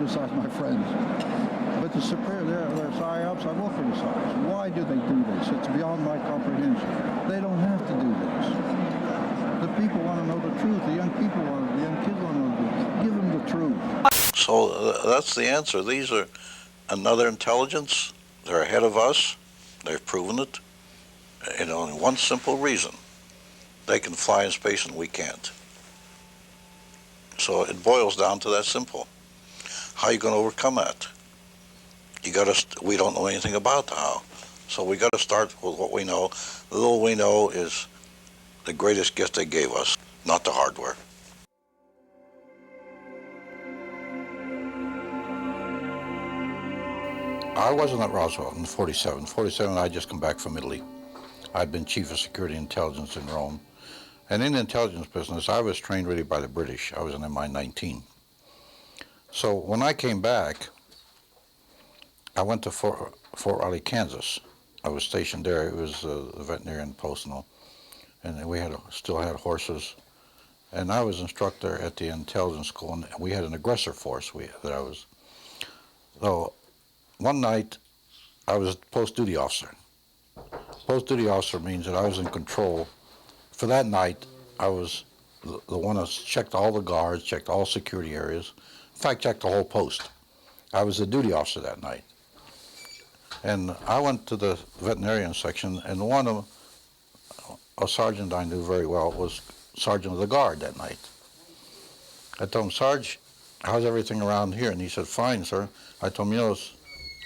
criticize my friends. But the superior, their psyops, I will criticize. Why do they do this? It's beyond my comprehension. They don't have to do this. The people want to know the truth. The young people want, the young kids want to know the truth. Give them the truth. So that's the answer. These are another intelligence. They're ahead of us. They've proven it. In only one simple reason. They can fly in space and we can't. So it boils down to that simple. How are you going to overcome that? We don't know anything about how. So we got to start with what we know. The little we know is the greatest gift they gave us, not the hardware. I wasn't at Roswell in 47. 47, I just come back from Italy. I'd been chief of security intelligence in Rome. And in the intelligence business, I was trained really by the British. I was an MI-19. So when I came back, I went to Fort Riley, Kansas. I was stationed there. It was a veterinarian post and we still had horses. And I was instructor at the intelligence school, and we had an aggressor force So one night, I was a post-duty officer. Post-duty officer means that I was in control. For that night, I was the one that checked all the guards, checked all security areas. In fact, checked the whole post. I was the duty officer that night. And I went to the veterinarian section, and a sergeant I knew very well was sergeant of the guard that night. I told him, Sarge, how's everything around here? And he said, fine, sir. I told him,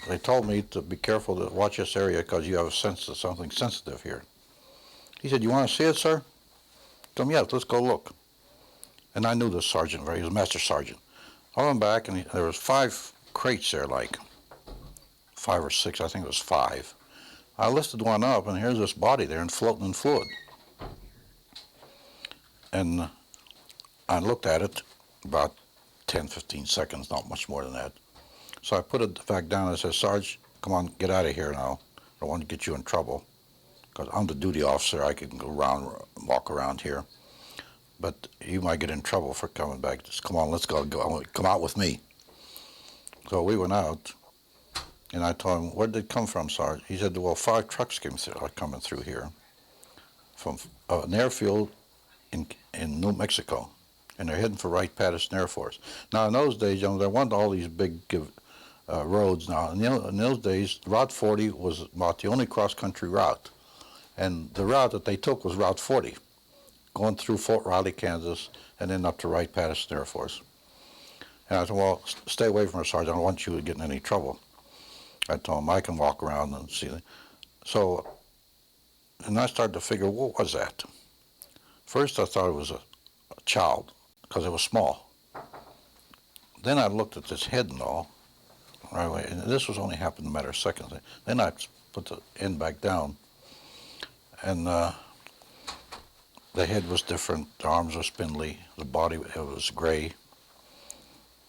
they told me to be careful to watch this area because you have a sense of something sensitive here. He said, you want to see it, sir? I told him, yeah, let's go look. And I knew this sergeant he was a master sergeant. I went back, and there was 5 crates there, like 5 or 6, I think it was 5. I lifted one up, and here's this body there and floating in fluid. And I looked at it about 10, 15 seconds, not much more than that. So I put it back down and I said, Sarge, come on, get out of here now. I don't want to get you in trouble. Because I'm the duty officer, I can go around, walk around here. But you might get in trouble for coming back. Just come on, let's go, come out with me. So we went out, and I told him, where did it come from, Sarge? He said, well, 5 trucks are coming through here from an airfield in New Mexico, and they're heading for Wright-Patterson Air Force. Now, in those days, there weren't all these big roads now. In those days, Route 40 was about the only cross-country route. And the route that they took was Route 40, going through Fort Riley, Kansas, and then up to Wright-Patterson Air Force. And I said, well, stay away from her, Sergeant. I don't want you to get in any trouble. I told him I can walk around and see. So, and I started to figure, what was that? First, I thought it was a child, because it was small. Then I looked at this head and all, right away, and this was only happened in a matter of seconds. Then I put the end back down, and the head was different, the arms were spindly, the body was gray.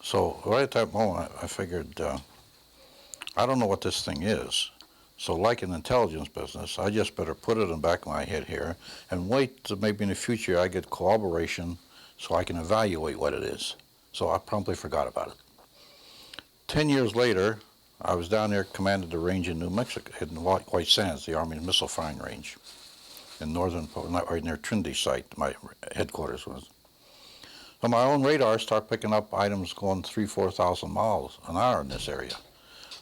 So right at that moment, I figured, I don't know what this thing is. So like in the intelligence business, I just better put it in the back of my head here and wait till maybe in the future I get corroboration so I can evaluate what it is. So I promptly forgot about it. 10 years later, I was down there, commanded the range in New Mexico, in White Sands, the Army missile firing range, in northern, right near Trinity site, my headquarters was. So my own radar started picking up items going 3,000 to 4,000 miles an hour in this area.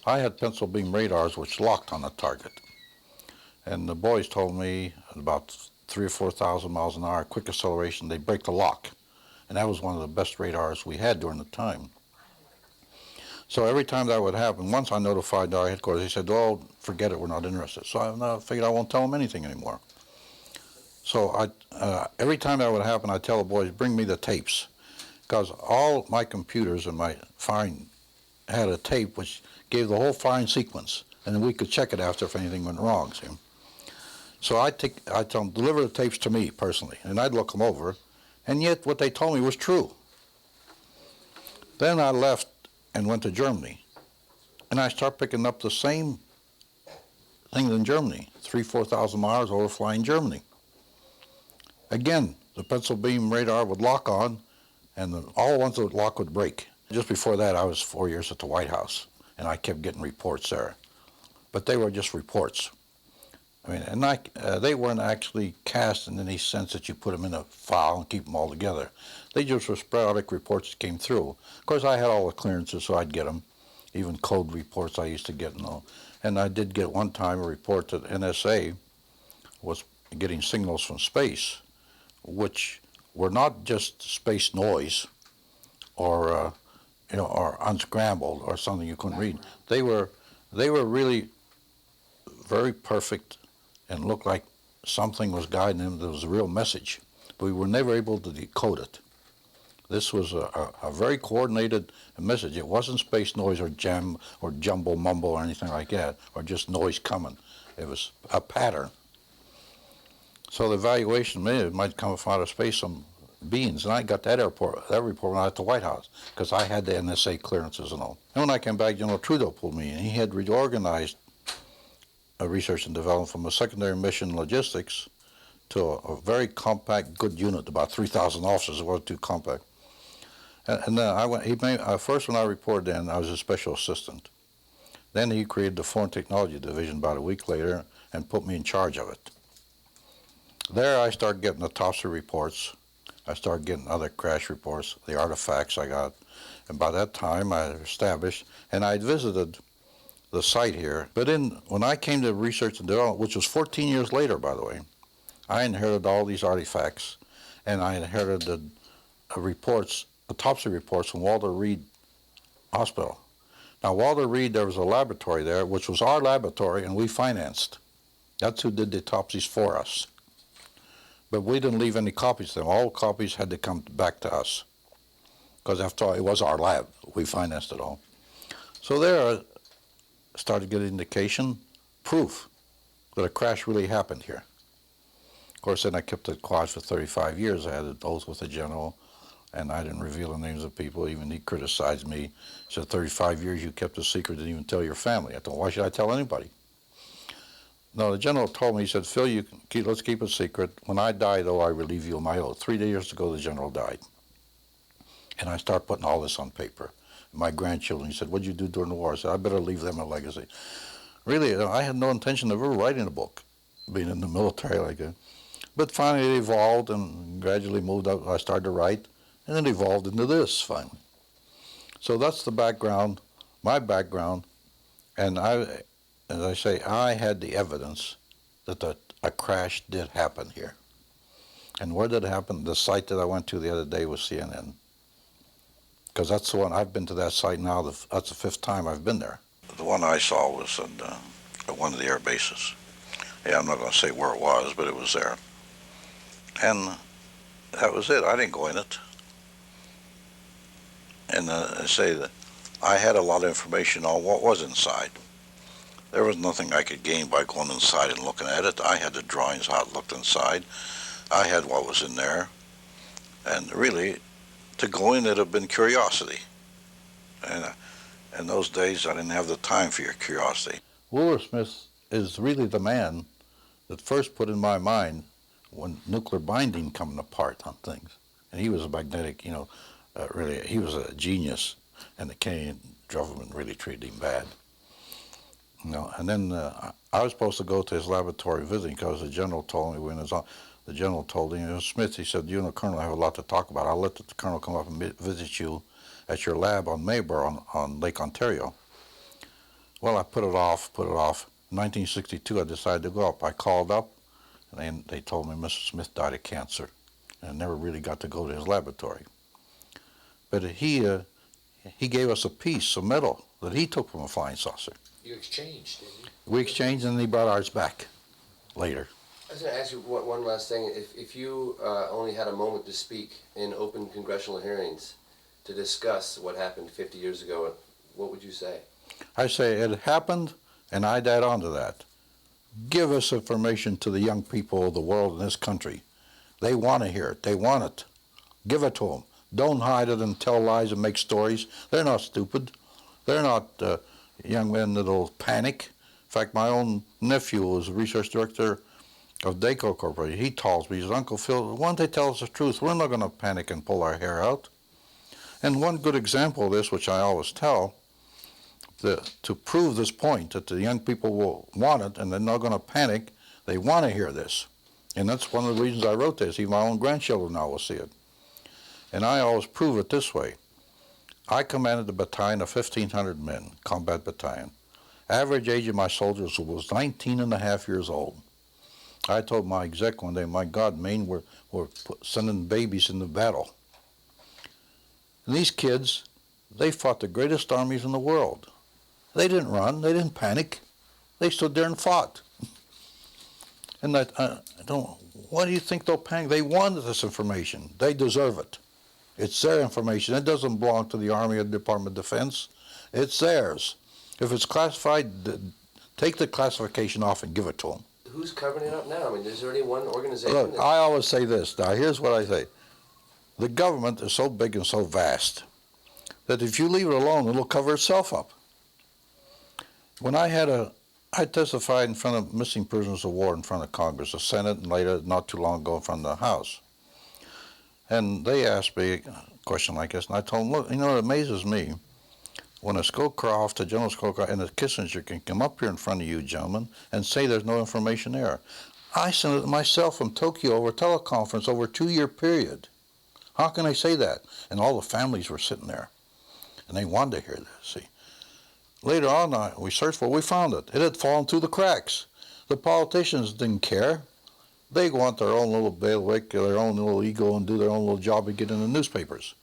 I had pencil beam radars which locked on the target. And the boys told me at about 3,000 or 4,000 miles an hour, quick acceleration, they'd break the lock. And that was one of the best radars we had during the time. So every time that would happen, once I notified our headquarters, they said, oh, forget it, we're not interested. So I figured I won't tell them anything anymore. So every time that would happen, I'd tell the boys, bring me the tapes. Because all my computers and my firing had a tape which gave the whole firing sequence, and then we could check it after if anything went wrong, see? So I'd tell them, deliver the tapes to me personally, and I'd look them over, and yet what they told me was true. Then I left and went to Germany, and I started picking up the same things in Germany, 3,000 to 4,000 miles over flying Germany. Again, the pencil beam radar would lock on, and all the ones that would lock would break. Just before that, I was 4 years at the White House, and I kept getting reports there. But they were just reports. I mean, and they weren't actually cast in any sense that you put them in a file and keep them all together. They just were sporadic reports that came through. Of course, I had all the clearances, so I'd get them. Even code reports I used to get and all. And I did get one time a report that NSA was getting signals from space, which were not just space noise or or unscrambled or something you couldn't read. They were really very perfect and looked like something was guiding them. There was a real message, but we were never able to decode it. This was a very coordinated message. It wasn't space noise or jam or jumble mumble or anything like that, or just noise coming. It was a pattern. So the evaluation it might come from outer space, some beings, and I got that report when I was at the White House, because I had the NSA clearances and all. And when I came back, General Trudeau pulled me in. He had reorganized research and development from a secondary mission logistics to a very compact, good unit, about 3,000 officers. It wasn't too compact. And then I went. He made first when I reported in, I was a special assistant. Then he created the Foreign Technology Division about a week later and put me in charge of it. There I started getting the autopsy reports. I started getting other crash reports, the artifacts I got. And by that time I established, and I'd visited the site here. But when I came to research and development, which was 14 years later, by the way, I inherited all these artifacts, and I inherited reports, autopsy reports from Walter Reed Hospital. Now, Walter Reed, there was a laboratory there, which was our laboratory, and we financed. That's who did the autopsies for us. But we didn't leave any copies to them. All copies had to come back to us, because after all, it was our lab. We financed it all. So there I started getting indication, proof that a crash really happened here. Of course, then I kept it quiet for 35 years. I had an oath with the general, and I didn't reveal the names of people. Even he criticized me. He said, 35 years you kept a secret, didn't even tell your family. I thought, why should I tell anybody? No, the general told me, he said, Phil, let's keep it secret. When I die, though, I relieve you of my oath. 3 years ago, the general died. And I started putting all this on paper. My grandchildren, he said, what'd you do during the war? I said, I better leave them a legacy. Really, I had no intention of ever writing a book, being in the military like that. But finally it evolved and gradually moved up. I started to write, and it evolved into this finally. So that's the background, my background, and as I say, I had the evidence that a crash did happen here. And where did it happen? The site that I went to the other day was CNN. Because that's the one, I've been to that site now, that's the 5th time I've been there. The one I saw was at one of the air bases. Yeah, I'm not going to say where it was, but it was there. And that was it. I didn't go in it. And I say that I had a lot of information on what was inside. There was nothing I could gain by going inside and looking at it. I had the drawings, how it looked inside. I had what was in there. And really, to go in, it would have been curiosity. And in those days, I didn't have the time for your curiosity. Wooler Smith is really the man that first put in my mind when nuclear binding coming apart on things. And he was a magnetic, really, he was a genius, and the Canadian government really treated him bad. And then I was supposed to go to his laboratory visiting because the general told me when it was on. The general told him, Smith, he said, Colonel, I have a lot to talk about. I'll let the colonel come up and visit you at your lab on Mayberg on Lake Ontario. Well, I put it off. In 1962, I decided to go up. I called up, and they told me Mr. Smith died of cancer. And I never really got to go to his laboratory. But he gave us a piece of metal that he took from a flying saucer. You exchanged, didn't you? We exchanged, and he brought ours back later. I was going to ask you one last thing. If you only had a moment to speak in open congressional hearings to discuss what happened 50 years ago, what would you say? I say it happened, and I'd add on to that. Give us information to the young people of the world in this country. They want to hear it. They want it. Give it to them. Don't hide it and tell lies and make stories. They're not stupid. They're not young men that'll panic. In fact, my own nephew was a research director of DACO Corporation. He tells me, he says, Uncle Phil, why don't they tell us the truth? We're not going to panic and pull our hair out. And one good example of this, which I always tell, to prove this point, that the young people will want it and they're not going to panic, they want to hear this. And that's one of the reasons I wrote this. Even my own grandchildren now will see it. And I always prove it this way. I commanded a battalion of 1,500 men, combat battalion. Average age of my soldiers was 19 and a half years old. I told my exec one day, my God, Maine, we're sending babies into battle. And these kids, they fought the greatest armies in the world. They didn't run, they didn't panic. They stood there and fought. And why do you think they'll panic? They wanted this information. They deserve it. It's their information. It doesn't belong to the Army or the Department of Defense. It's theirs. If it's classified, take the classification off and give it to them. Who's covering it up now? I mean, is there any one organization? Look, I always say this. Now, here's what I say. The government is so big and so vast that if you leave it alone, it'll cover itself up. When I testified in front of missing prisoners of war in front of Congress, the Senate, and later, not too long ago, in front of the House. And they asked me a question like this, and I told them, look, you know, it amazes me when a Scowcroft, a General Scowcroft, and a Kissinger can come up here in front of you, gentlemen, and say there's no information there. I sent it myself from Tokyo over teleconference over a 2-year period. How can I say that? And all the families were sitting there, and they wanted to hear this, see. Later on, we searched for it, we found it. It had fallen through the cracks. The politicians didn't care. They want their own little bailiwick, their own little ego, and do their own little job and get in the newspapers.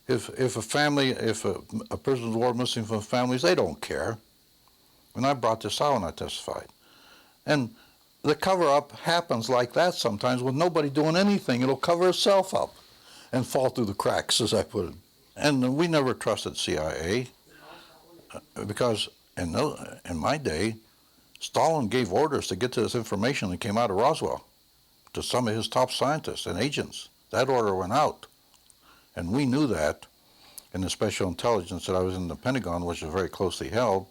If a prisoner's war missing from families, they don't care. And I brought this out when I testified. And the cover-up happens like that sometimes with nobody doing anything. It'll cover itself up and fall through the cracks, as I put it. And we never trusted CIA because in my day, Stalin gave orders to get to this information that came out of Roswell to some of his top scientists and agents. That order went out. And we knew that in the special intelligence that I was in the Pentagon, which was very closely held.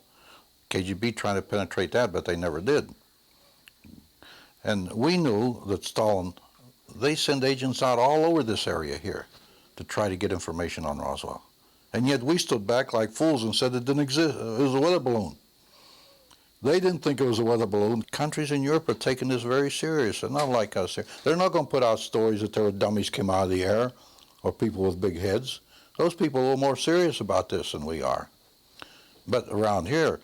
KGB trying to penetrate that, but they never did. And we knew that Stalin, they send agents out all over this area here to try to get information on Roswell. And yet we stood back like fools and said it didn't exist. It was a weather balloon. They didn't think it was a weather balloon. Countries in Europe are taking this very serious. They're not like us here. They're not going to put out stories that there were dummies came out of the air or people with big heads. Those people are a little more serious about this than we are. But around here,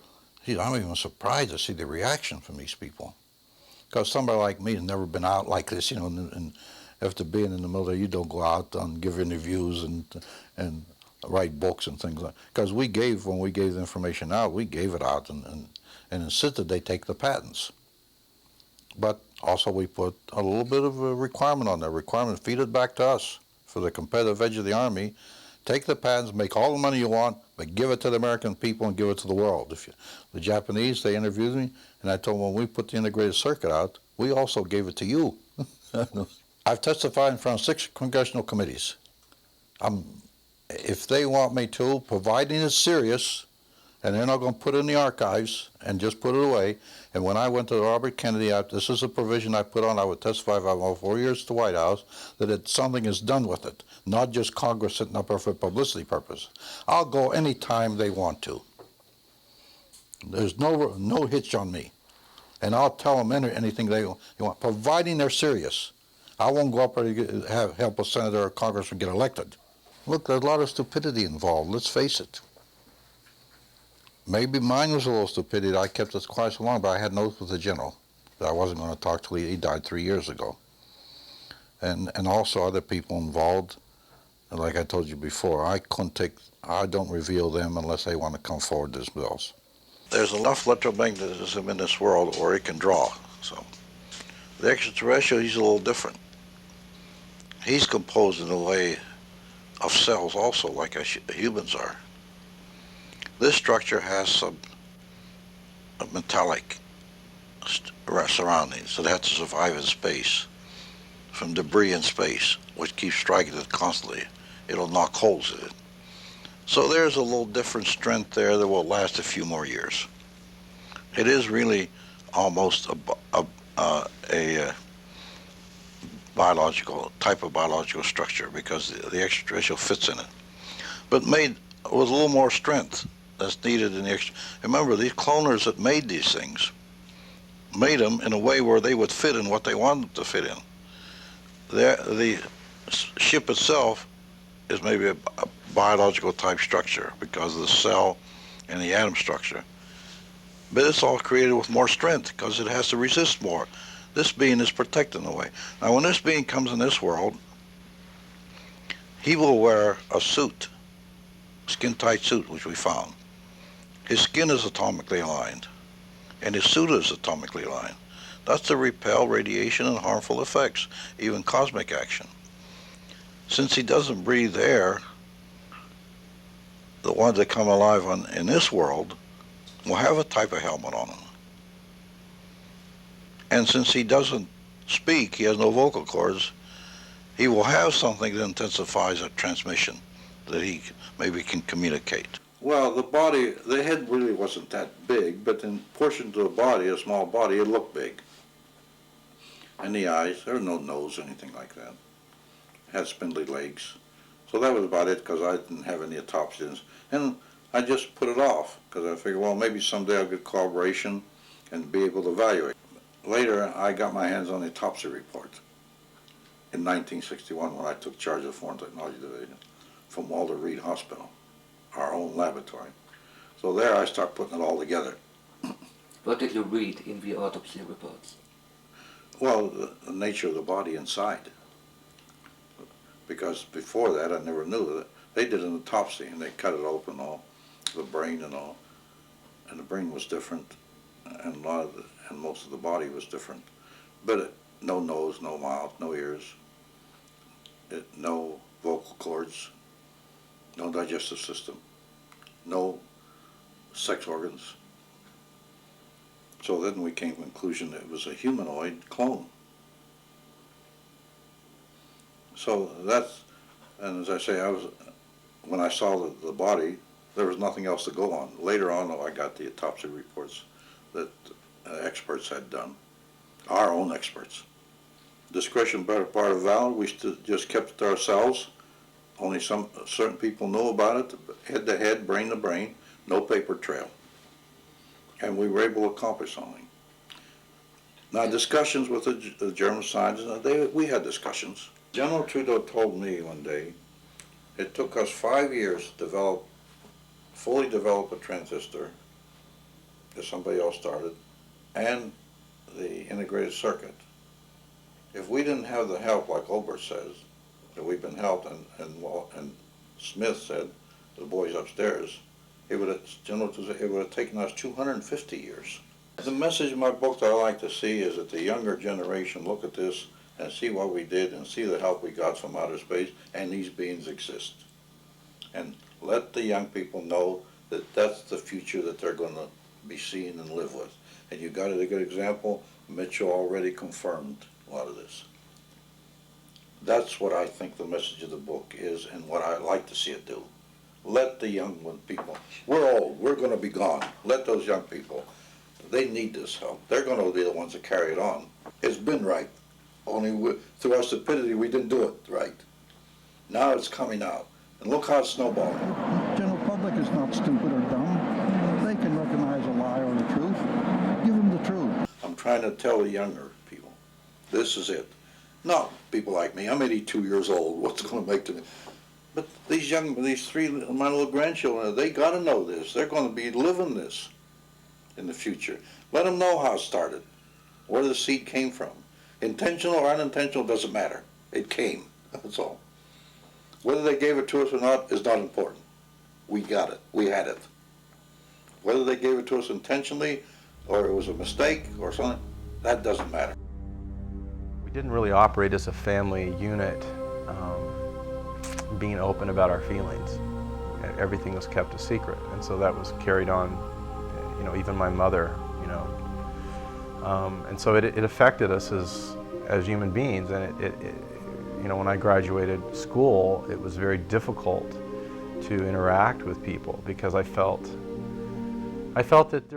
I'm even surprised to see the reaction from these people. Because somebody like me has never been out like this, you know, and after being in the military, you don't go out and give interviews and write books and things like that. Because when we gave the information out, we gave it out and insisted they take the patents. But also we put a little bit of a requirement on there. Requirement, feed it back to us for the competitive edge of the Army. Take the patents, make all the money you want, but give it to the American people and give it to the world. The Japanese, they interviewed me, and I told them when we put the integrated circuit out, we also gave it to you. I've testified in front of 6 congressional committees. If they want me to, providing it's serious, and they're not going to put it in the archives and just put it away. And when I went to Robert Kennedy, this is a provision I put on, I would testify if I went 4 years to the White House, that something is done with it, not just Congress sitting up there for publicity purpose. I'll go any time they want to. There's no hitch on me. And I'll tell them anything they want, providing they're serious. I won't go up there to help a senator or congressman get elected. Look, there's a lot of stupidity involved, let's face it. Maybe mine was a little stupidity. I kept it quiet so long, but I had an oath with the general that I wasn't going to talk till he died 3 years ago. And also other people involved. And like I told you before, I don't reveal them unless they want to come forward themselves. There's enough electromagnetism in this world where it can draw. So the extraterrestrial, he's a little different. He's composed in a way of cells also, like humans are. This structure has some metallic surroundings, so it has to survive in space from debris in space, which keeps striking it constantly. It'll knock holes in it. So there's a little different strength there that will last a few more years. It is really almost a biological type of biological structure because the extraterrestrial fits in it. but made with a little more strength that's needed in the extra. Remember, these cloners that made these things made them in a way where they would fit in what they wanted them to fit in. The ship itself is maybe a biological type structure because of the cell and the atom structure. But it's all created with more strength because it has to resist more. This being is protected in a way. Now, when this being comes in this world, he will wear a suit, skin-tight suit, which we found. His skin is atomically aligned, and his suit is atomically aligned. That's to repel radiation and harmful effects, even cosmic action. Since he doesn't breathe air, the ones that come alive in this world will have a type of helmet on them. And since he doesn't speak, he has no vocal cords, he will have something that intensifies that transmission, that he maybe can communicate. Well, the body, the head really wasn't that big, but in portions of the body, a small body, it looked big. And the eyes, there was no nose or anything like that. It had spindly legs. So that was about it, because I didn't have any autopsies. And I just put it off, because I figured, well, maybe someday I'll get corroboration and be able to evaluate. Later, I got my hands on the autopsy report in 1961 when I took charge of the Foreign Technology Division from Walter Reed Hospital, our own laboratory. So there I start putting it all together. What did you read in the autopsy reports? Well, the nature of the body inside. Because before that, I never knew that. They did an autopsy and they cut it open, all the brain and all, and the brain was different, and most of the body was different. But no nose, no mouth, no ears, no vocal cords, no digestive system, no sex organs. So then we came to the conclusion that it was a humanoid clone. So that's, and as I say, when I saw the body, there was nothing else to go on. Later on, though, I got the autopsy reports that experts had done, our own experts. Discretion part of valor, we just kept it to ourselves. Only certain people know about it, head to head, brain to brain, no paper trail. And we were able to accomplish something. Now, discussions with the German scientists, we had discussions. General Trudeau told me one day, it took us 5 years to fully develop a transistor that somebody else started, and the integrated circuit. If we didn't have the help, like Obert says, that we've been helped, and Smith said, the boys upstairs, it would have taken us 250 years. The message in my book that I like to see is that the younger generation look at this and see what we did and see the help we got from outer space, and these beings exist. And let the young people know that that's the future that they're going to be seeing and live with. And you got a good example. Mitchell already confirmed a lot of this. That's what I think the message of the book is, and what I like to see it do. Let the young people, we're old, we're going to be gone. Let those young people, they need this help. They're going to be the ones that carry it on. It's been right, only through our stupidity we didn't do it right. Now it's coming out, and look how it's snowballing. The general public is not stupid or dumb. They can recognize a lie or the truth. Give them the truth. I'm trying to tell the younger people, this is it. Not people like me, I'm 82 years old, what's it going to make to me? But these three, my little grandchildren, they got to know this. They're going to be living this in the future. Let them know how it started, where the seed came from. Intentional or unintentional doesn't matter. It came, that's all. Whether they gave it to us or not is not important. We got it, we had it. Whether they gave it to us intentionally or it was a mistake or something, that doesn't matter. We didn't really operate as a family unit, being open about our feelings. Everything was kept a secret, and so that was carried on, even my mother, and so it affected us as human beings, and when I graduated school, it was very difficult to interact with people because I felt that there was